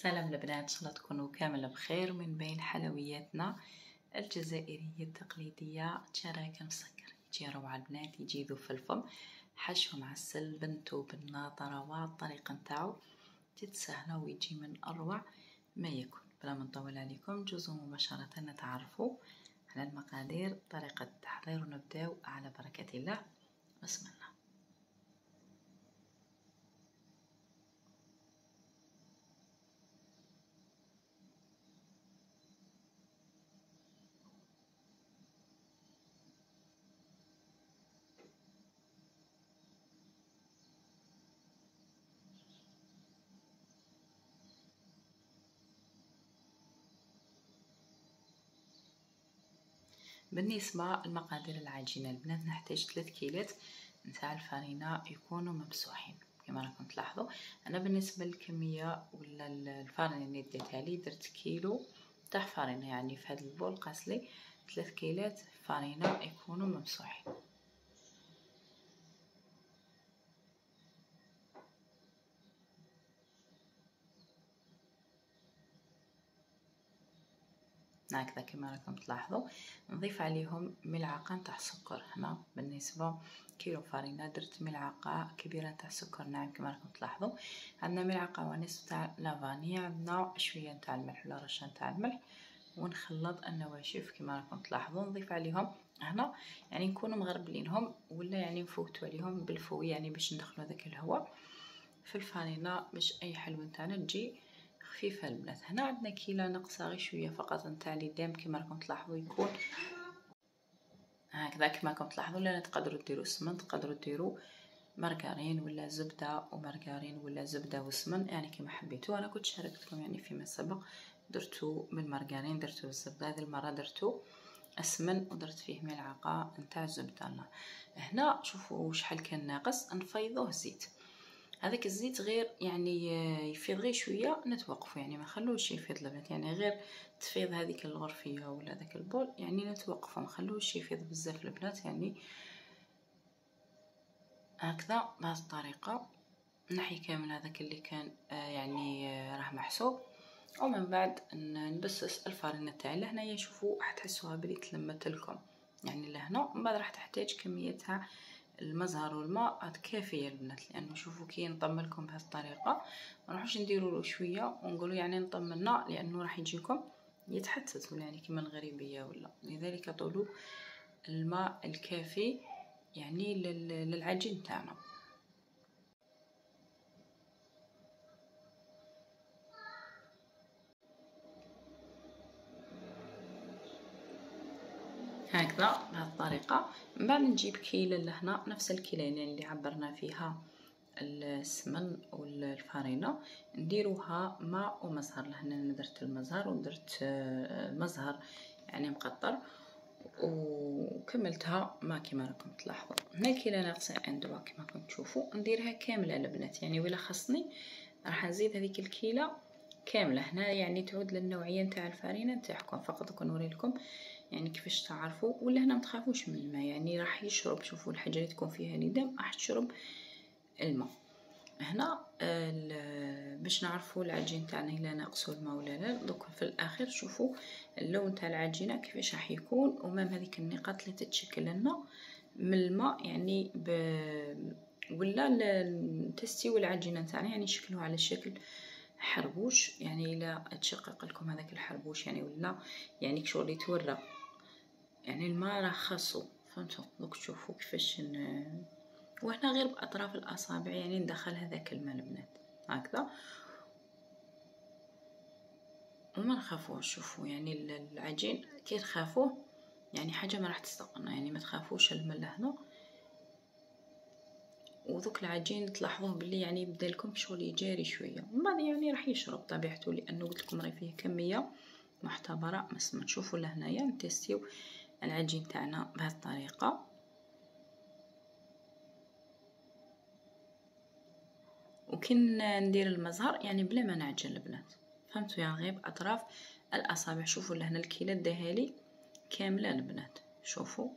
سلام البنات، ان شاء الله تكونوا كامل بخير. من بين حلوياتنا الجزائريه التقليديه تشراكه مسكر، يجي روعه البنات، يجي يذوب في الفم، حشو معسل، بنتو بالناطه، رواة. الطريقه نتاعو تتسهله ويجي من اروع ما يكون. بلا ما نطول عليكم جوزوا مباشره نتعرفوا على المقادير، طريقه التحضير، ونبداو على بركه الله. بسم الله. بالنسبه لمقادير العجينه البنات، نحتاج 3 كيلات نتاع الفرينه يكونوا ممسوحين كما راكم تلاحظوا. انا بالنسبه للكميه ولا الفرينه اللي ديتها لي درت كيلو تاع فرينه، يعني في هذا البول قاس لي 3 كيلات فرينه يكونوا ممسوحين. هكذا كما راكم تلاحظوا. نضيف عليهم ملعقه تاع سكر. هنا بالنسبه كيلو فرينه درت ملعقه كبيره تاع سكر ناعم كما راكم تلاحظوا. عندنا ملعقه ونصف تاع لافاني، عندنا شويه تاع الملح ولا رشه تاع الملح، ونخلط النواشف كما راكم تلاحظوا. نضيف عليهم هنا يعني نكونوا مغربلينهم ولا يعني نفوتوا عليهم بالفوي، يعني باش ندخلوا هذاك الهواء في الفرينه باش اي حلوه نتاعنا تجي خفيفه البنات. هنا عندنا كيله ناقصه غير شويه فقط نتاع ليدام كما راكم تلاحظوا، يكون هكذا كما راكم تلاحظوا. لا تقدروا ديروا سمن، تقدروا ديروا مارغرين ولا زبده ومارغرين ولا زبده وسمن، يعني كما حبيتوا. انا كنت شاركتكم يعني فيما سبق درتو بالمارغرين، درتو بالزبده، هذه المره درتو السمن ودرت فيه ملعقه نتاع زبده. هنا شوفوا شحال كان ناقص، نفيضوه زيت. هذاك الزيت غير يعني يفيض غير شويه نتوقفوا، يعني ما نخلوش يفيض البنات، يعني غير تفيض هذيك الغرفيه ولا هذاك البول، يعني نتوقفوا ما نخلوش يفيض بزاف البنات. يعني هكذا بهذه الطريقه نحي كامل هذاك اللي كان يعني راه محسوب، ومن بعد نبسس الفرينه تاعي. لهنايا شوفوا راح تحسوها بلي تلمت لكم، يعني لهنا من بعد راح تحتاج كميه تاع المزهر والماء كافيه البنات، لانه شوفوا كي نطم لكم بهذه الطريقه ما نروحوش نديروا له شويه ونقولوا يعني نطمنا، لانه راح يجيكم يتحتت ولا يعني كما الغريبيه ولا. لذلك طولوا الماء الكافي يعني للعجين تاعنا. هكذا بهذه الطريقه. من بعد نجيب كيله لهنا، نفس الكيلين اللي عبرنا فيها السمن والفرينه، نديروها ماء ومزهر. لهنا انا درت المزهر ودرت مزهر يعني مقطر، وكملتها ما كما راكم تلاحظوا. هنا كيله ناقصه اندوا كما راكم تشوفوا، نديرها كامله البنات، يعني ولا خصني راح نزيد هذيك الكيله كامله. هنا يعني تعود للنوعيه نتاع الفرينه نتاعكم، فقط نوري لكم يعني كيفاش تعرفوا. ولا هنا ما تخافوش من الماء، يعني راح يشرب. شوفوا الحاجه اللي تكون فيها ندم راح تشرب الماء. هنا باش نعرفوا العجين تاعنا الا ناقصو الماء ولا لا. دوك في الاخر شوفوا اللون تاع العجينه كيفاش راح يكون، ومام هذيك النقاط اللي تتشكل لنا من الماء يعني ولا تستوي العجينه تاعنا، يعني شكلها على شكل حربوش. يعني الا تشقق لكم هذاك الحربوش يعني ولا يعني كشغل يتورى، يعني الماء راه خاصو، فهمتوا؟ دوك تشوفوا كيفاش وهنا غير باطراف الاصابع يعني ندخل هذاك الماء البنات هكذا وما نخافوش. شوفوا يعني العجين كي تخافوه يعني حاجه ما راح تستقنا، يعني ما تخافوش الماء لهنا. وذوك العجين تلاحظوه بلي يعني يبدا لكم شغل يجاري شويه، ومن بعد يعني راح يشرب طبيعته، لانه قلت لكم راه فيه كميه معتبره مسمى. تشوفوا لهنايا نتيستيو العجين تاعنا بهذه الطريقه، وكي ندير المزهر يعني بلا ما نعجن البنات، فهمتوا؟ يعني غير باطراف الاصابع. شوفوا لهنا الكيله داهالي كامله البنات، شوفوا.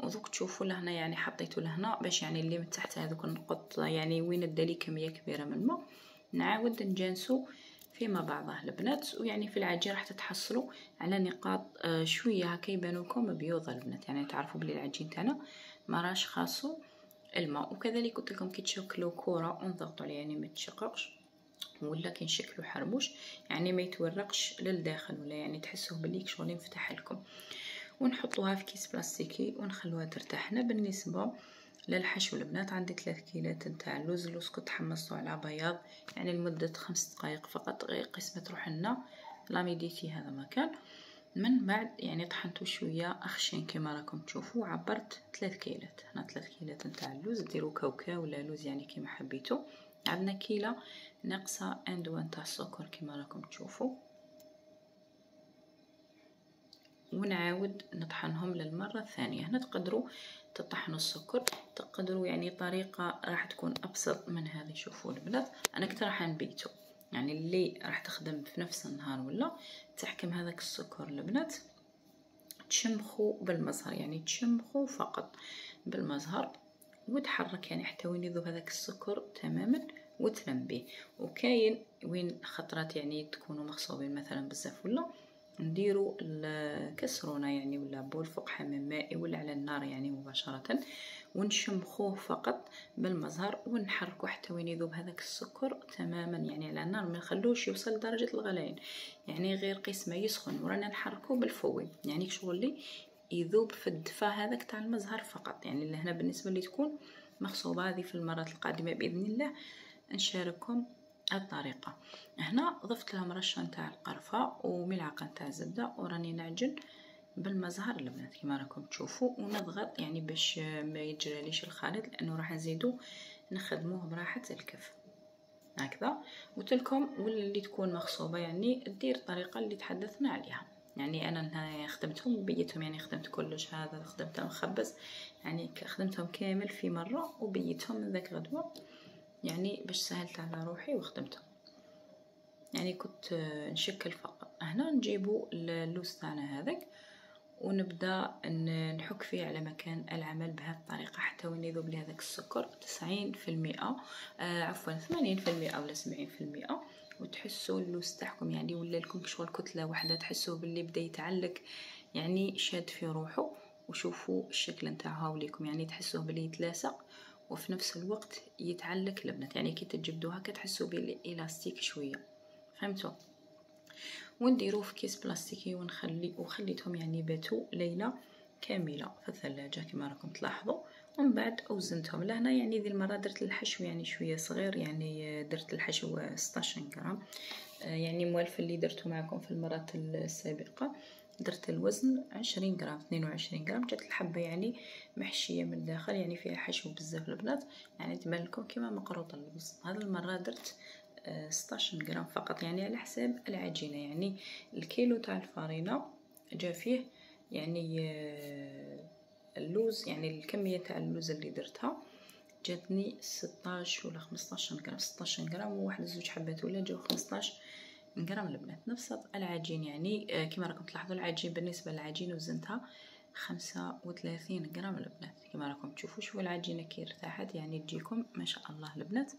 وذوك تشوفوا لهنا يعني حطيته لهنا باش يعني اللي من تحت هذوك النقط يعني وين دالي كميه كبيره من الماء نعاود نجانسو فيما بعضه البنات. ويعني في العجين راح تتحصلوا على نقاط شويه هكا يبانوا لكم بيوض البنات، يعني تعرفوا بلي العجين تاعنا ما راش خاصو الماء. وكذلك قلت لكم كي تشكلوا كره ونضغطوا عليه يعني ما تشققش، ولا كي نشكلوا حربوش يعني ما يتورقش للداخل، ولا يعني تحسوه بلي شغل ينفتح لكم. ونحطوها في كيس بلاستيكي ونخلوها ترتاح. هنا بالنسبه للحشو البنات عندي 3 كيلات نتاع اللوز. اللوز كنت حمصته على بياض يعني لمده 5 دقائق فقط، قسمه تروح لنا لاميديتي هذا مكان. من بعد يعني طحنته شويه اخشن كما راكم تشوفوا. عبرت 3 كيلات. هنا 3 كيلات نتاع اللوز، ديروا كاوكا ولا لوز يعني كما حبيتوا. عندنا كيله ناقصه اندوان تاع السكر كما راكم تشوفوا. ونعاود نطحنهم للمره الثانيه. هنا تقدروا تطحنوا السكر، تقدروا يعني طريقه راح تكون ابسط من هذه. شوفوا البنات انا كنت راح نبيتو، يعني اللي راح تخدم في نفس النهار ولا تحكم هذاك السكر البنات تشمخوا بالمزهر، يعني تشمخوا فقط بالمزهر وتحرك يعني حتى وين يذوب هذاك السكر تماما وترمبيه. وكاين وين خطرات يعني تكونوا مغصوبين مثلا بزاف ولا نديروا الكسرونه يعني ولا بول فوق حمام مائي ولا على النار يعني مباشره، ونشمخوه فقط بالمزهر ونحركوا حتى وين يذوب هذاك السكر تماما يعني على النار. ما نخلوش يوصل لدرجه الغليان، يعني غير قيس ما يسخن ورانا نحركوه بالفوي يعني شغل لي يذوب في الدفا هذاك تاع المزهر فقط. يعني هنا بالنسبه لي تكون مغصوبه. هذه في المرات القادمه باذن الله نشارككم الطريقه. هنا ضفت لهم رشه نتاع القرفه وملعقه نتاع زبده وراني نعجن بالمزهر البنات كما راكم تشوفوا. ونضغط يعني باش ما يجراليش الخليط لانه راح نزيدو نخدموه براحه الكف هكذا. وتلكم واللي تكون مغصوبه يعني دير الطريقه اللي تحدثنا عليها. يعني انا خدمتهم بيتهم، يعني خدمت كلش هذا، خدمتهم مخبز يعني خدمتهم كامل في مره وبيتهم من ذاك غدوه يعني باش سهلت على روحي وخدمتهم. يعني كنت نشكل فقط. هنا نجيبوا اللوز تاعنا هذاك ونبدا نحك فيه على مكان العمل بهذه الطريقه حتى وين يذوب لي هذاك السكر 90% عفوا 80% ولا 70%. وتحسوا اللوز تاعكم يعني ولا لكم شغل كتله واحده، تحسوا باللي بدا يتعلق يعني شاد في روحه. وشوفوا الشكل نتاعها وليكم يعني تحسوه باللي يتلاصق وفي نفس الوقت يتعلق البنات، يعني كي تجبدوها كتحسوا باللي الاستيك شويه، فهمتوا. ونديروه في كيس بلاستيكي وخليتهم يعني باتوا ليله كامله في الثلاجه كما راكم تلاحظوا. ومن بعد اوزنتهم لهنا. يعني ذي المره درت الحشو يعني شويه صغير، يعني درت الحشو 16 غرام يعني موالف اللي درته معكم في المرات السابقه. درت الوزن 20 غرام 22 غرام. جات الحبه يعني محشيه من الداخل يعني فيها حشو بزاف البنات، يعني تبان لكم كما مقروطه الوزن. هذه المره درت 16 غرام فقط يعني على حساب العجينه. يعني الكيلو تاع الفارينه جا فيه يعني اللوز، يعني الكميه تاع اللوز اللي درتها جاتني 16 ولا 15 غرام. 16 غرام وواحد زوج حبات ولا جاو 15 غرام البنات. نفس العجين يعني كما راكم تلاحظوا العجين بالنسبه للعجين وزنتها 35 غرام البنات كما راكم تشوفوا. شوفوا العجينه كي ارتاحت يعني تجيكم ما شاء الله البنات،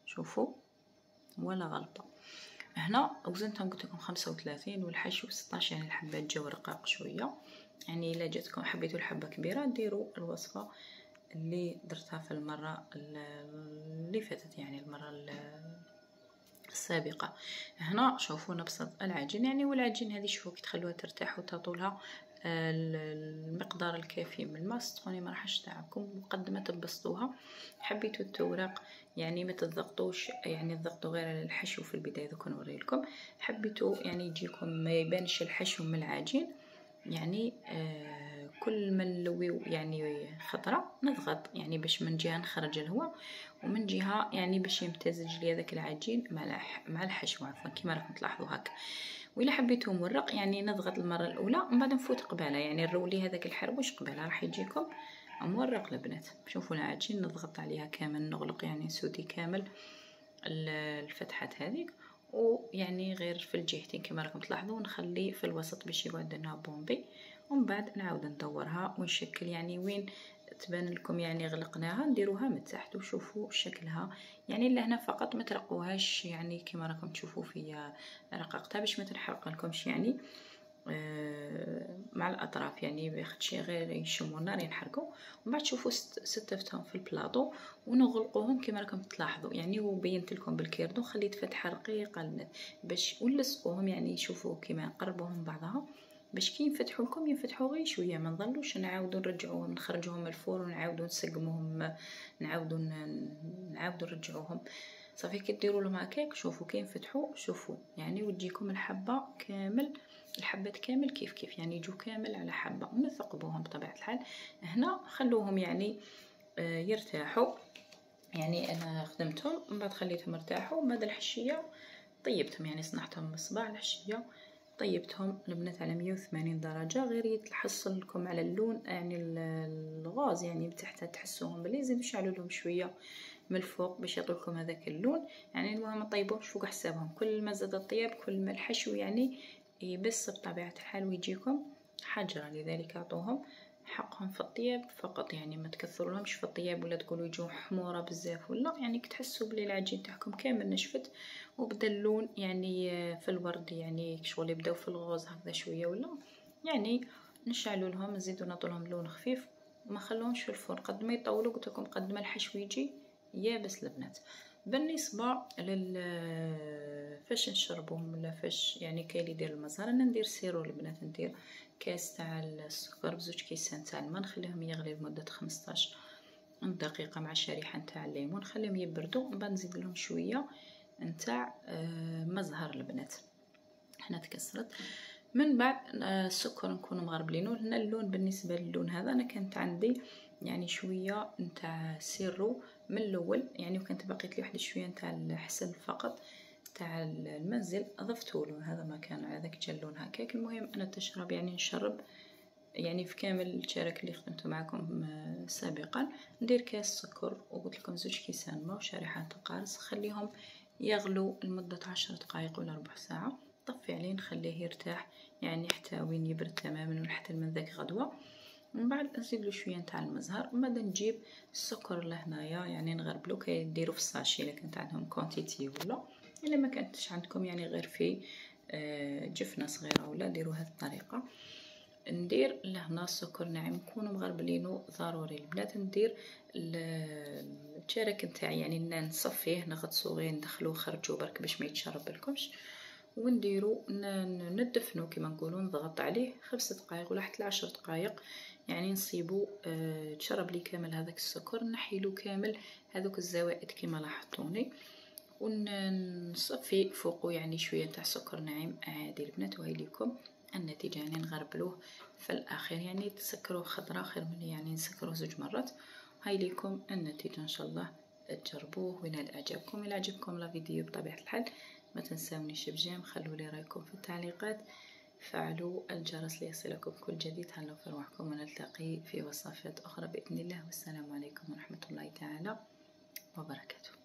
شوفوا ولا غلطه. هنا وزنتهم قلت لكم 35 والحشو 16 يعني الحبات جاو رقاق شويه. يعني الا جاتكم حبيتوا الحبه كبيره ديروا الوصفه اللي درتها في المره اللي فاتت يعني المره السابقه. هنا شوفوا نبسط العجين يعني، والعجين هذه شوفوا كي تخلوها ترتاح وتعطولها المقدار الكافي من الماء تكوني ما راحش تعبكم. وقد ما تبسطوها حبيتوا التوراق يعني ما تضغطوش، يعني تضغطوا غير على الحشو في البدايه دوك نوري لكم. حبيتوا يعني يجيكم ما يبانش الحشو من العجين يعني كل ما نلويو يعني خطره نضغط يعني باش من جهه نخرج الهواء ومن جهه يعني باش يمتزج لي هذاك العجين مع الحشو عفوا كما راكم تلاحظوا هكا. وإلا حبيتو مرق يعني نضغط المره الاولى ومن بعد نفوت قباله يعني نرولي هذاك الحربوش قباله راح يجيكم مورق البنات. شوفوا العجين نضغط عليها كامل نغلق يعني نسودي كامل الفتحات هذيك، ويعني غير في الجهتين كما راكم تلاحظوا نخلي في الوسط باش يقعد لنا بومبي. ومن بعد نعاود ندورها ونشكل يعني وين تبان لكم يعني غلقناها نديروها من تحت وشوفوا شكلها. يعني لهنا فقط ما ترقوهاش يعني كما راكم تشوفوا فيا رققتها باش ما تنحرق لكمش يعني مع الاطراف، يعني بياخدش غير يشموا النار ينحرقوا. ومن بعد شوفوا ستفتهم في البلاطو ونغلقوهم كما راكم تلاحظوا يعني. وبينت لكم بالكيردون خليت فتحه رقيقه للنت باش ونلصقوهم يعني. شوفوا كما نقربوهم بعضها باش كي ينفتحوا لكم ينفتحوا غير شويه، ما نظلوش نعاودوا نرجعوهم نخرجوهم من الفور ونعاودوا نسقموهم نعاودوا نرجعوهم. صافي كي ديروا لهم هكاك شوفوا كي ينفتحوا شوفوا يعني وتجيكم الحبه كامل، الحبات كامل كيف يعني يجوا كامل على حبه. ونثقبوهم بطبيعه الحال. هنا خلوهم يعني يرتاحوا. يعني انا خدمتهم من بعد خليتهم يرتاحوا. من بعد الحشيه طيبتهم يعني صنعتهم من الصباح الحشيه طيبتهم البنات على 180 درجه غير يتحصل لكم على اللون يعني الغاز يعني من تحت تحسوهم بلي زيدوا شعلوا لهم شويه من الفوق باش يعطيكم هذاك اللون يعني. المهم طيبوش فوق حسابهم، كل ما زاد الطياب كل ما الحشو يعني يبس بطبيعه الحال ويجيكم حجره. لذلك اعطوهم حقهم في الطياب فقط يعني ما تكثروا لهمش في الطياب ولا تقولوا يجوا حموره بزاف ولا يعني تحسوا بلي العجين تاعكم كامل نشفت وبدا اللون يعني في الورد يعني شغل يبداو في الغوز هكذا شويه ولا يعني. نشعلوا لهم نزيدوا نعطوا لهم لون خفيف وما خلوهمش في الفرن قد ما يطولوا. قلت لكم قد ما الحشو يجي يابس البنات. بالنسبه فاش نشربوهم ولا فاش يعني كاين اللي يدير المزهر، انا ندير سيرو البنات. ندير كاس تاع السكر بزوج كيسان تاع الماء نخليهم يغلي لمده 15 دقيقه مع شريحه تاع الليمون نخليهم يبردوا. من بعد نزيد لهم شويه نتاع مزهر البنات. حنا تكسرت من بعد السكر نكون مغربلينو. هنا اللون بالنسبه للون هذا انا كانت عندي يعني شويه نتاع سيرو من الاول يعني، وكانت بقيت لي واحد شويه نتاع الحسل فقط تاع المنزل ضفته له. هذا ما كان على ذاك جا اللون هكاك. المهم انا تشرب يعني نشرب يعني في كامل الشرك اللي خدمته معكم سابقا. ندير كاس سكر وقلت لكم زوج كيسان ماء وشريحه القارص خليهم يغلوا لمده 10 دقائق ولا ربع ساعه. طفي عليه نخليه يرتاح يعني حتى وين يبرد تماما ونحتل من ذاك غدوه. من بعد نزيد له شويه نتاع المزهر. من بعد نجيب السكر لهنايا يعني نغربلو كيديروا في الساشي الا كانت عندهم كونتيتي ولا الا ما كانتش عندكم يعني غير في جفنه صغيره ولا ديروا هذه الطريقه. ندير لهنا السكر ناعم نكونوا مغربلينو ضروري البنات. ندير الشرك نتاعي يعني نصفيه نغطسو غير ندخلوه خرجوا برك باش ما يتشرب لكمش. ونديرو ندفنو كما نقولوا نضغط عليه 5 دقائق ولا حتى 10 دقائق يعني نصيبو تشرب لي كامل هذاك السكر نحيلو كامل هذوك الزوائد كما لاحظتوني. ونصفي فوقو يعني شويه تاع سكر ناعم عادي البنات. وهي ليكم النتيجه يعني نغربلوه في الاخير يعني تسكروه خضره خير من يعني نسكروه 2 مرات. هاي ليكم النتيجه ان شاء الله تجربوه وينال اعجابكم. الى عجبكم لا فيديو بطبيعه الحال ما تنسونيش بجيم خلوا لي رايكم في التعليقات فعلوا الجرس ليصلكم كل جديد. هلا في روحكم ونلتقي في وصفات اخرى باذن الله. والسلام عليكم ورحمه الله تعالى وبركاته.